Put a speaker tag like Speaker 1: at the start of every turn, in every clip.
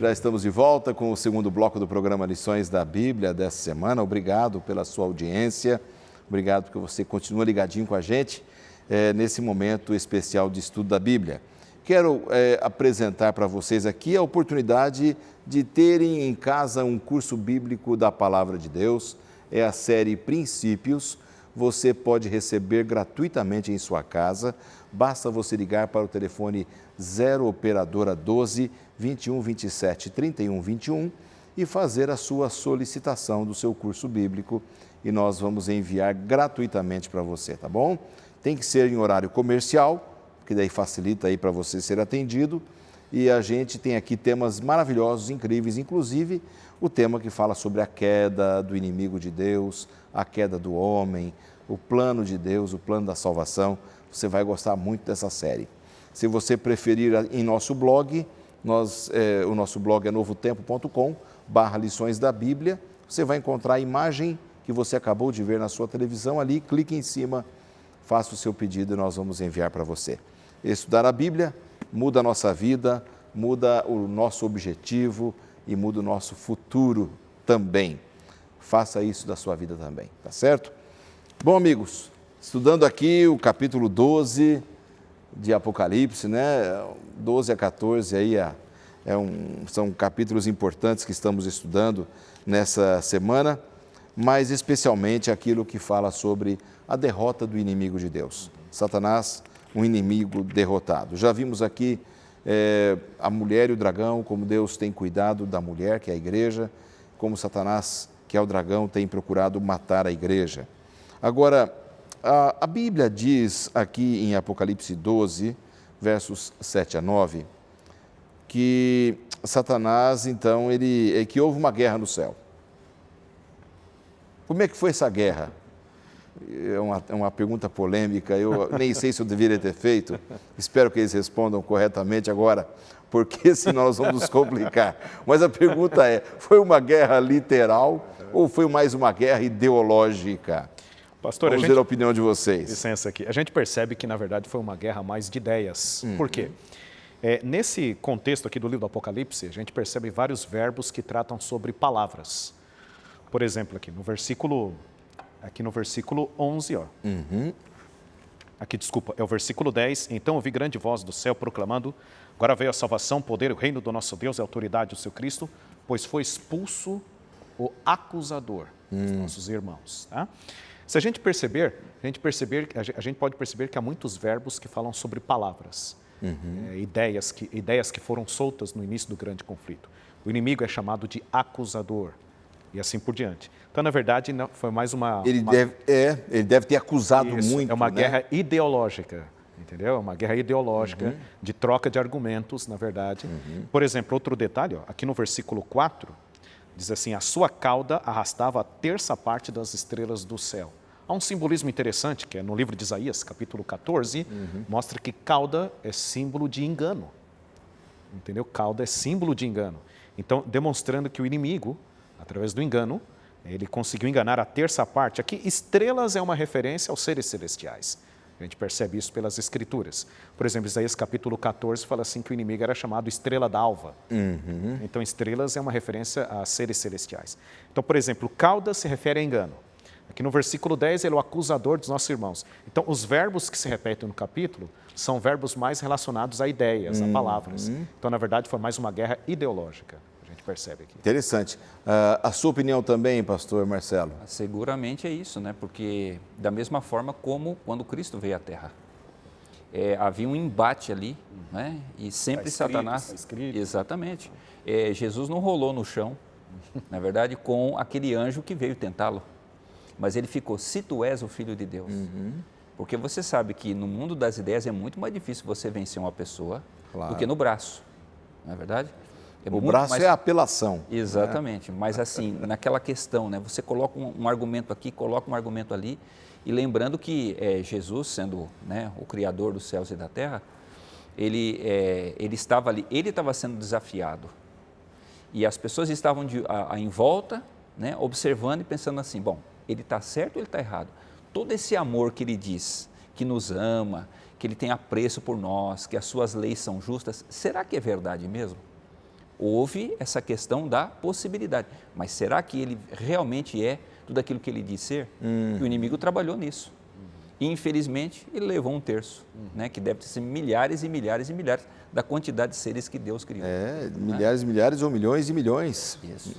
Speaker 1: já estamos de volta com o segundo bloco do programa Lições da Bíblia dessa semana. Obrigado pela sua audiência, obrigado porque você continua ligadinho com a gente nesse momento especial de estudo da Bíblia. Quero apresentar para vocês aqui a oportunidade de terem em casa um curso bíblico da Palavra de Deus. É a série Princípios. Você pode receber gratuitamente em sua casa. Basta você ligar para o telefone 0 operadora 12 21 27 31 21 e fazer a sua solicitação do seu curso bíblico e nós vamos enviar gratuitamente para você, tá bom? Tem que ser em horário comercial, que daí facilita aí para você ser atendido. E a gente tem aqui temas maravilhosos, incríveis, inclusive o tema que fala sobre a queda do inimigo de Deus, a queda do homem, o plano de Deus, o plano da salvação. Você vai gostar muito dessa série. Se você preferir em nosso blog, o nosso blog é novotempo.com/lições da Bíblia. Você vai encontrar a imagem que você acabou de ver na sua televisão ali, clique em cima, faça o seu pedido e nós vamos enviar para você. Estudar a Bíblia muda a nossa vida, muda o nosso objetivo e muda o nosso futuro também. Faça isso da sua vida também, tá certo? Bom, amigos, estudando aqui o capítulo 12 de Apocalipse, né? 12 a 14 aí são capítulos importantes que estamos estudando nessa semana, mas especialmente aquilo que fala sobre a derrota do inimigo de Deus. Satanás, um inimigo derrotado. Já vimos aqui a mulher e o dragão, como Deus tem cuidado da mulher, que é a igreja, como Satanás, que é o dragão, tem procurado matar a igreja. Agora, a Bíblia diz aqui em Apocalipse 12, versos 7 a 9, que Satanás, então, que houve uma guerra no céu. Como é que foi essa guerra? É uma pergunta polêmica, eu nem sei se eu deveria ter feito, espero que eles respondam corretamente agora, porque senão nós vamos nos complicar. Mas a pergunta foi uma guerra literal ou foi mais uma guerra ideológica?
Speaker 2: Pastor,
Speaker 1: vamos ver a opinião de vocês.
Speaker 2: Licença aqui. A gente percebe que, na verdade, foi uma guerra mais de ideias. Por quê? Nesse contexto aqui do livro do Apocalipse, a gente percebe vários verbos que tratam sobre palavras. Por exemplo, aqui no versículo 11, ó. Aqui, desculpa, é o versículo 10. Então ouvi grande voz do céu proclamando: agora veio a salvação, o poder, o reino do nosso Deus e a autoridade do seu Cristo, pois foi expulso o acusador dos nossos irmãos. Tá? Se a gente perceber, a gente pode perceber que há muitos verbos que falam sobre palavras, ideias que foram soltas no início do grande conflito. O inimigo é chamado de acusador e assim por diante. Então, na verdade, não, foi mais uma... Ele
Speaker 1: deve ter acusado muito,
Speaker 2: é uma guerra ideológica, entendeu? É uma guerra ideológica de troca de argumentos, na verdade. Por exemplo, outro detalhe, ó, aqui no versículo 4, diz assim: a sua cauda arrastava a terça parte das estrelas do céu. Há um simbolismo interessante, que é no livro de Isaías, capítulo 14, mostra que cauda é símbolo de engano. Entendeu? Cauda é símbolo de engano. Então, demonstrando que o inimigo, através do engano, ele conseguiu enganar a terça parte. Aqui, estrelas é uma referência aos seres celestiais. A gente percebe isso pelas Escrituras. Por exemplo, Isaías capítulo 14 fala assim que o inimigo era chamado estrela d'alva. Então, estrelas é uma referência a seres celestiais. Então, por exemplo, cauda se refere a engano. Aqui no versículo 10, ele é o acusador dos nossos irmãos. Então, os verbos que se repetem no capítulo são verbos mais relacionados a ideias, a palavras. Então, na verdade, foi mais uma guerra ideológica. A gente percebe aqui.
Speaker 1: Interessante. A sua opinião também, pastor Marcelo?
Speaker 3: Seguramente é isso, né? Porque da mesma forma como quando Cristo veio à Terra. Havia um embate ali, né? E sempre Satanás... Exatamente. Jesus não rolou no chão, na verdade, com aquele anjo que veio tentá-lo. Mas ele ficou: se tu és o Filho de Deus. Porque você sabe que no mundo das ideias é muito mais difícil você vencer uma pessoa do que no braço, não é verdade?
Speaker 1: O braço é a apelação.
Speaker 3: Exatamente, mas assim, naquela questão, né? Você coloca um argumento aqui, coloca um argumento ali, e lembrando que Jesus, sendo, né, o Criador dos céus e da terra, ele estava ali, ele estava sendo desafiado. E as pessoas estavam em volta, né, observando e pensando assim: bom, ele está certo ou ele está errado? Todo esse amor que ele diz, que nos ama, que ele tem apreço por nós, que as suas leis são justas, será que é verdade mesmo? houve essa questão da possibilidade. Mas será que ele realmente é tudo aquilo que ele diz ser? E o inimigo trabalhou nisso. E, infelizmente, ele levou um terço, né, que deve ser milhares e milhares e milhares da quantidade de seres que Deus criou.
Speaker 1: Milhares e milhares ou milhões e milhões.
Speaker 3: Isso.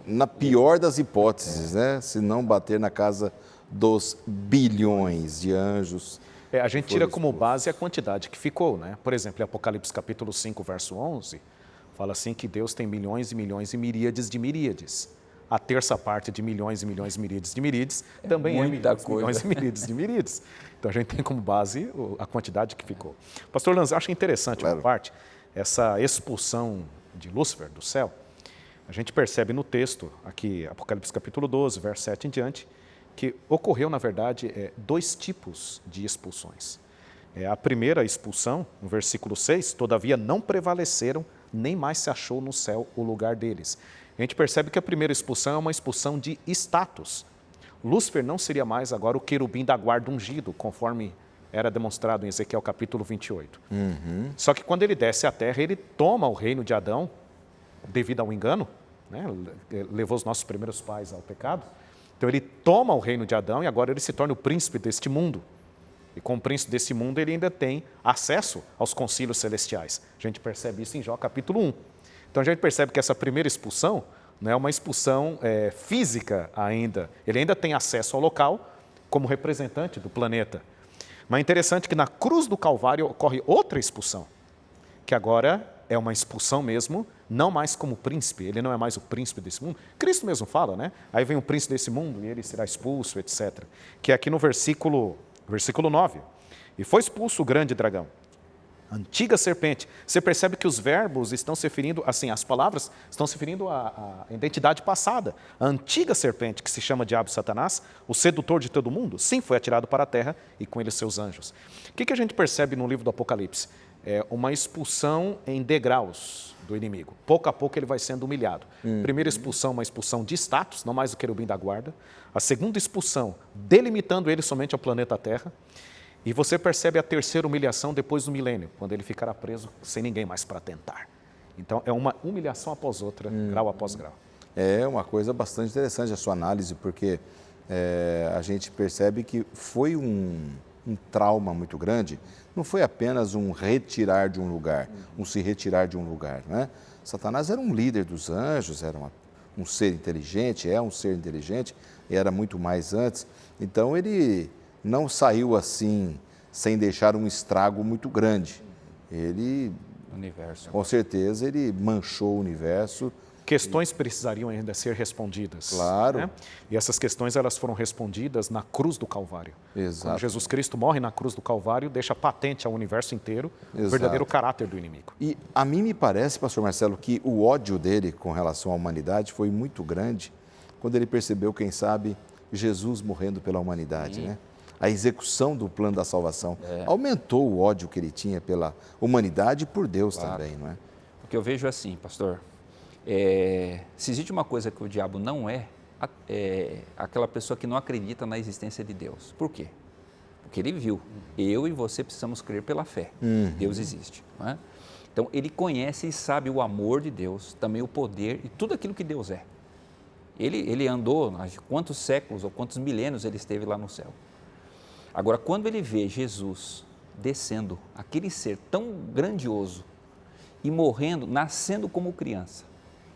Speaker 1: Na pior das hipóteses, né? Se não bater na casa dos bilhões de anjos.
Speaker 2: A gente tira como base a quantidade que ficou, né? Por exemplo, em Apocalipse capítulo 5, verso 11, fala assim que Deus tem milhões e milhões e miríades de miríades. A terça parte de milhões e milhões e miríades de miríades também é milhões e miríades de miríades. Então a gente tem como base a quantidade que ficou. Pastor Lanz, acho interessante uma parte, essa expulsão de Lúcifer do céu. A gente percebe no texto, aqui, Apocalipse capítulo 12, verso 7 em diante, que ocorreu, na verdade, 2 tipos de expulsões. A primeira expulsão, no versículo 6, todavia não prevaleceram, nem mais se achou no céu o lugar deles. A gente percebe que a primeira expulsão é uma expulsão de status. Lúcifer não seria mais agora o querubim da guarda ungido, conforme era demonstrado em Ezequiel capítulo 28. Só que quando ele desce à terra, ele toma o reino de Adão, devido ao engano, né? Levou os nossos primeiros pais ao pecado. Então ele toma o reino de Adão e agora ele se torna o príncipe deste mundo. E como príncipe desse mundo, ele ainda tem acesso aos concílios celestiais. A gente percebe isso em Jó capítulo 1. Então a gente percebe que essa primeira expulsão não é uma expulsão física ainda. Ele ainda tem acesso ao local como representante do planeta. Mas é interessante que na cruz do Calvário ocorre outra expulsão, que agora é uma expulsão mesmo, não mais como príncipe, ele não é mais o príncipe desse mundo. Cristo mesmo fala, né? Aí vem o príncipe desse mundo e ele será expulso, etc. Que é aqui no versículo 9. E foi expulso o grande dragão, antiga serpente. Você percebe que os verbos estão se referindo, assim, as palavras estão se referindo à identidade passada. A antiga serpente, que se chama Diabo e Satanás, o sedutor de todo mundo, sim, foi atirado para a terra e com ele seus anjos. O que a gente percebe no livro do Apocalipse? É uma expulsão em degraus do inimigo. Pouco a pouco ele vai sendo humilhado. Primeira expulsão, uma expulsão de status, não mais o querubim da guarda. A segunda expulsão, delimitando ele somente ao planeta Terra. E você percebe a terceira humilhação depois do milênio, quando ele ficará preso sem ninguém mais para tentar. Então, é uma humilhação após outra, grau após grau.
Speaker 1: É uma coisa bastante interessante a sua análise, porque a gente percebe que foi um trauma muito grande. Não foi apenas um retirar de um lugar, um se retirar de um lugar, né? Satanás era um líder dos anjos, era um ser inteligente, é um ser inteligente, era muito mais antes. Então, ele não saiu assim, sem deixar um estrago muito grande. Ele, com certeza, ele manchou o universo.
Speaker 2: Questões precisariam ainda ser respondidas.
Speaker 1: Claro.
Speaker 2: Né? E essas questões elas foram respondidas na cruz do Calvário.
Speaker 1: Exato.
Speaker 2: Quando Jesus Cristo morre na cruz do Calvário, deixa patente ao universo inteiro o verdadeiro caráter do inimigo.
Speaker 1: E a mim me parece, pastor Marcelo, que o ódio dele com relação à humanidade foi muito grande quando ele percebeu, quem sabe, Jesus morrendo pela humanidade, né? A execução do plano da salvação aumentou o ódio que ele tinha pela humanidade e por Deus também, não é?
Speaker 3: Porque eu vejo assim, pastor, se existe uma coisa que o diabo não é aquela pessoa que não acredita na existência de Deus. Por quê? Porque ele viu. Eu e você precisamos crer pela fé. Deus existe. Não é? Então, ele conhece e sabe o amor de Deus, também o poder e tudo aquilo que Deus é. Ele andou, quantos séculos ou quantos milênios ele esteve lá no céu. Agora, quando ele vê Jesus descendo, aquele ser tão grandioso e morrendo, nascendo como criança,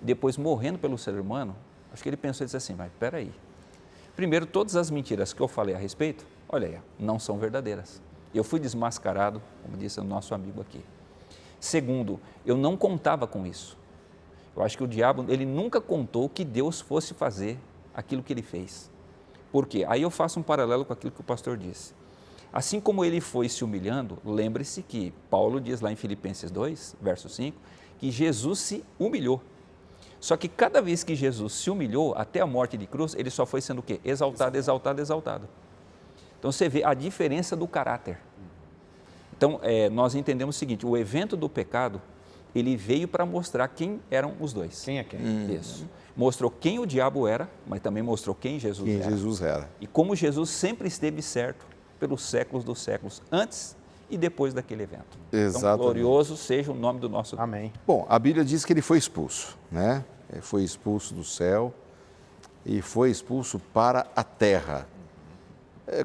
Speaker 3: depois morrendo pelo ser humano, acho que ele pensou e disse assim, mas espera aí. Primeiro, todas as mentiras que eu falei a respeito, olha aí, não são verdadeiras. Eu fui desmascarado, como disse o nosso amigo aqui. Segundo, eu não contava com isso. Eu acho que o diabo, ele nunca contou que Deus fosse fazer aquilo que ele fez. Por quê? Aí eu faço um paralelo com aquilo que o pastor disse. Assim como ele foi se humilhando, lembre-se que Paulo diz lá em Filipenses 2, verso 5, que Jesus se humilhou. Só que cada vez que Jesus se humilhou, até a morte de cruz, ele só foi sendo o quê? Exaltado, exaltado, exaltado. Então você vê a diferença do caráter. Então nós entendemos o seguinte, o evento do pecado, ele veio para mostrar quem eram os dois.
Speaker 2: Quem é quem?
Speaker 3: Isso. Mostrou quem o diabo era, mas também mostrou quem Jesus era.
Speaker 1: Jesus era.
Speaker 3: E como Jesus sempre esteve certo pelos séculos dos séculos, antes e depois daquele evento.
Speaker 1: Exatamente.
Speaker 3: Então, glorioso seja o nome do nosso Deus.
Speaker 2: Amém.
Speaker 1: Bom, a Bíblia diz que ele foi expulso, né? Ele foi expulso do céu e foi expulso para a terra.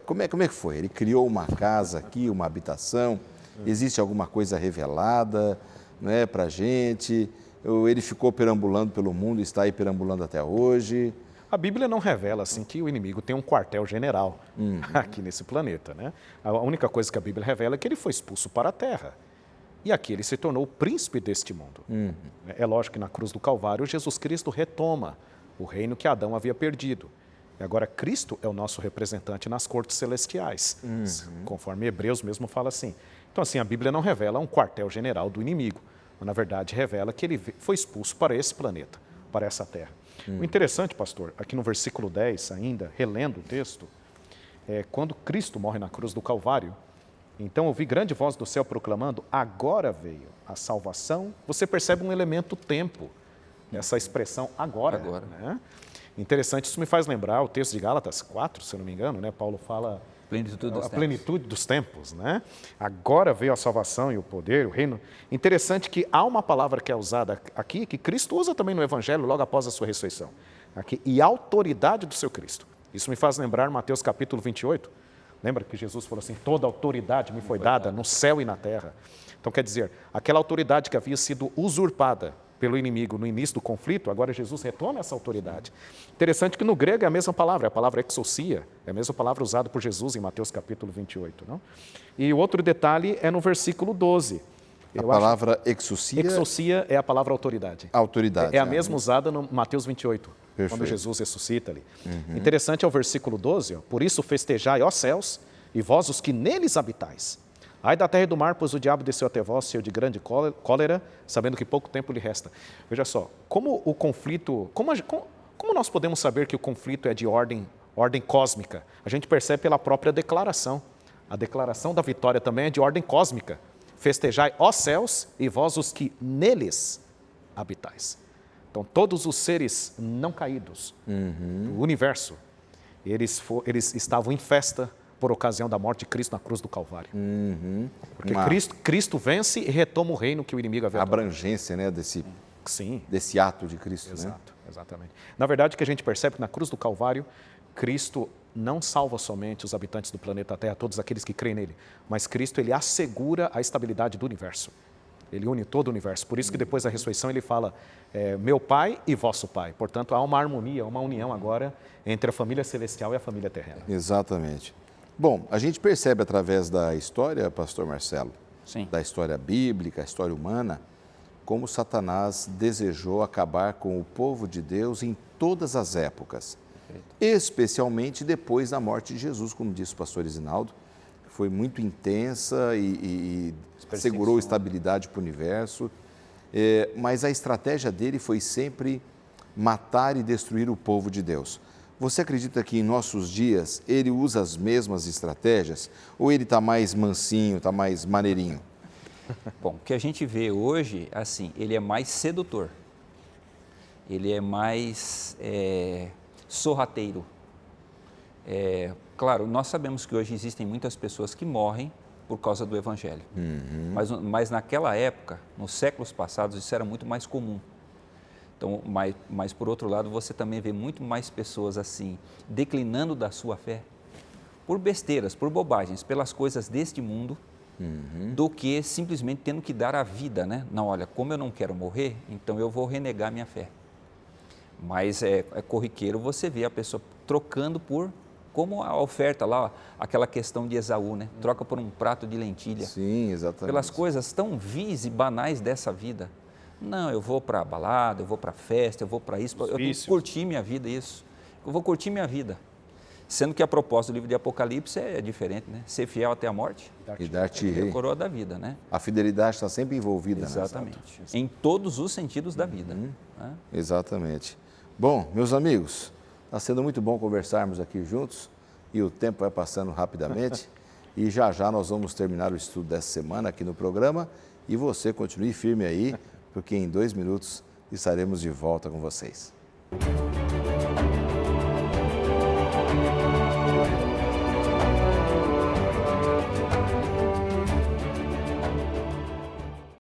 Speaker 1: Como é que foi? Ele criou uma casa aqui, uma habitação? Existe alguma coisa revelada, né, para a gente? Ou ele ficou perambulando pelo mundo e está aí perambulando até hoje?
Speaker 2: A Bíblia não revela assim que o inimigo tem um quartel-general aqui nesse planeta, né? A única coisa que a Bíblia revela é que ele foi expulso para a terra. E aqui ele se tornou o príncipe deste mundo. É lógico que na cruz do Calvário, Jesus Cristo retoma o reino que Adão havia perdido. E agora Cristo é o nosso representante nas cortes celestiais, conforme Hebreus mesmo fala assim. Então, assim, a Bíblia não revela um quartel-general do inimigo, mas na verdade revela que ele foi expulso para esse planeta, para essa terra. O interessante, pastor, aqui no versículo 10 ainda, relendo o texto, quando Cristo morre na cruz do Calvário, então ouvi grande voz do céu proclamando, agora veio a salvação. Você percebe um elemento tempo, essa expressão agora. Né? Interessante, isso me faz lembrar o texto de Gálatas 4, se eu não me engano, né? Paulo fala a plenitude dos tempos, né? Agora veio a salvação e o poder, o reino. Interessante que há uma palavra que é usada aqui, que Cristo usa também no Evangelho, logo após a sua ressurreição. Aqui, e a autoridade do seu Cristo. Isso me faz lembrar Mateus capítulo 28. Lembra que Jesus falou assim, toda autoridade me foi dada no céu e na terra. Então, quer dizer, aquela autoridade que havia sido usurpada pelo inimigo no início do conflito, agora Jesus retoma essa autoridade. Interessante que no grego é a mesma palavra, é a palavra exousia, é a mesma palavra usada por Jesus em Mateus capítulo 28. Não? E o outro detalhe é no versículo 12.
Speaker 1: A palavra exousia?
Speaker 2: Exousia é a palavra autoridade.
Speaker 1: Autoridade.
Speaker 2: É a mesma usada no Mateus 28, quando Jesus ressuscita ali. Interessante é o versículo 12, ó, por isso festejai, ó céus, e vós os que neles habitais. Ai da terra e do mar, pois o diabo desceu até vós, cheio de grande cólera, sabendo que pouco tempo lhe resta. Veja só, como o conflito, como nós podemos saber que o conflito é de ordem cósmica? A gente percebe pela própria declaração. A declaração da vitória também é de ordem cósmica. Festejai, ó céus, e vós os que neles habitais. Então, todos os seres não caídos do universo, eles estavam em festa por ocasião da morte de Cristo na cruz do Calvário. Porque Cristo vence e retoma o reino que o inimigo havia tomado.
Speaker 1: A abrangência, né, desse ato de Cristo.
Speaker 2: Exato, né? Exatamente. Na verdade, o que a gente percebe que na cruz do Calvário, Cristo não salva somente os habitantes do planeta Terra, todos aqueles que creem nele, mas Cristo ele assegura a estabilidade do universo. Ele une todo o universo. Por isso que depois da ressurreição ele fala, meu Pai e vosso Pai. Portanto, há uma harmonia, uma união agora entre a família celestial e a família terrena.
Speaker 1: Exatamente. Bom, a gente percebe através da história, pastor Marcelo,
Speaker 3: Sim.
Speaker 1: da história bíblica, a história humana, como Satanás desejou acabar com o povo de Deus em todas as épocas, especialmente depois da morte de Jesus, como disse o pastor Isinaldo. Foi muito intensa e segurou estabilidade para o universo, mas a estratégia dele foi sempre matar e destruir o povo de Deus. Você acredita que em nossos dias ele usa as mesmas estratégias ou ele está mais mansinho, está mais maneirinho?
Speaker 3: Bom, o que a gente vê hoje, assim, ele é mais sedutor, ele é mais sorrateiro. Claro, nós sabemos que hoje existem muitas pessoas que morrem por causa do Evangelho, mas naquela época, nos séculos passados, isso era muito mais comum. Então, mas por outro lado, você também vê muito mais pessoas assim, declinando da sua fé, por besteiras, por bobagens, pelas coisas deste mundo, do que simplesmente tendo que dar a vida, né? Não, olha, como eu não quero morrer, então eu vou renegar minha fé. Mas é corriqueiro você ver a pessoa trocando por, como a oferta lá, aquela questão de Esaú, né? Troca por um prato de lentilha.
Speaker 1: Sim, exatamente.
Speaker 3: Pelas coisas tão vis e banais dessa vida. Não, eu vou para a balada, eu vou para a festa, eu vou para isso, eu tenho que curtir minha vida, isso. Eu vou curtir minha vida. Sendo que a proposta do livro de Apocalipse é diferente, né? Ser fiel até a morte
Speaker 1: e dar-te
Speaker 3: a coroa da vida, né?
Speaker 1: A fidelidade está sempre envolvida,
Speaker 3: exatamente. Em todos os sentidos da vida. Né?
Speaker 1: Exatamente. Bom, meus amigos, está sendo muito bom conversarmos aqui juntos e o tempo vai passando rapidamente e já já nós vamos terminar o estudo dessa semana aqui no programa e você continue firme aí, porque em 2 minutos estaremos de volta com vocês.